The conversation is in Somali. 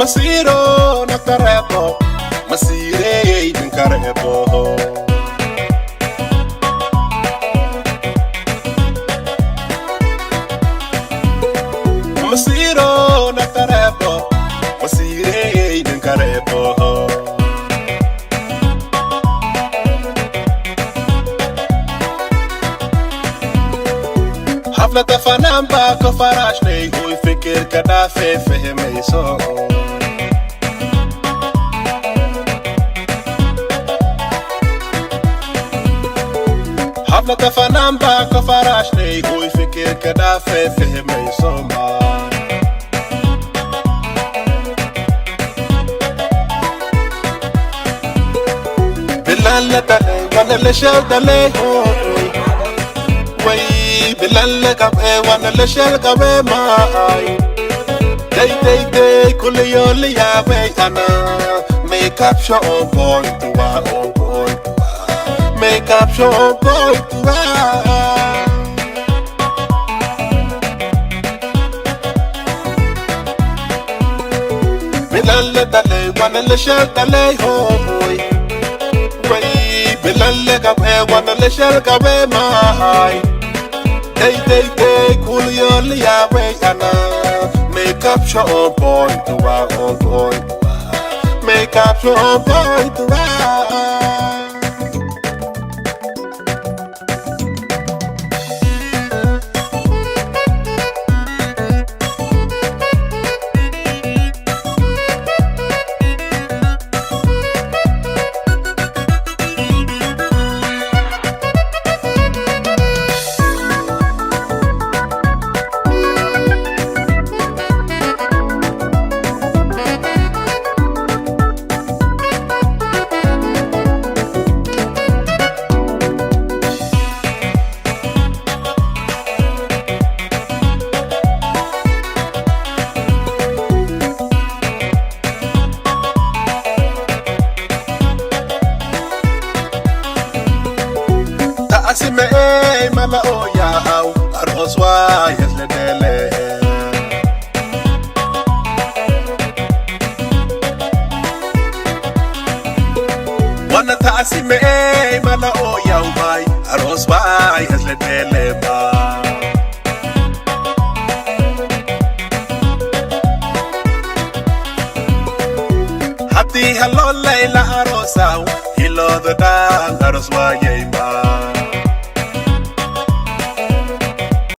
masiro nakarebo masire dinkarebo masiro nakarebo masire dinkarebo حفلة فنان باكو فراشني هو يفكر كدافع فهم يسوع حفلة فنان باكو فراشني هو يفكر كدافع فهم يسوع بالله دلي وانا اللي شال دلي وي بالله كبه وانا اللي شال كبه ماي day كل يوم يا وي انا make up show on point to on point make up show on point to بالله دلي وانا اللي شال دلي هوي وي بالله كبه وانا اللي شال كبه ماي day كل يوم يا وي انا make up show on point to on point make up show on point to asime mala oya au aroswa yesledele wana ta asime mala oya mai aroswa yesledele ba hati hallo leila arosa hilo the dan aroswa ye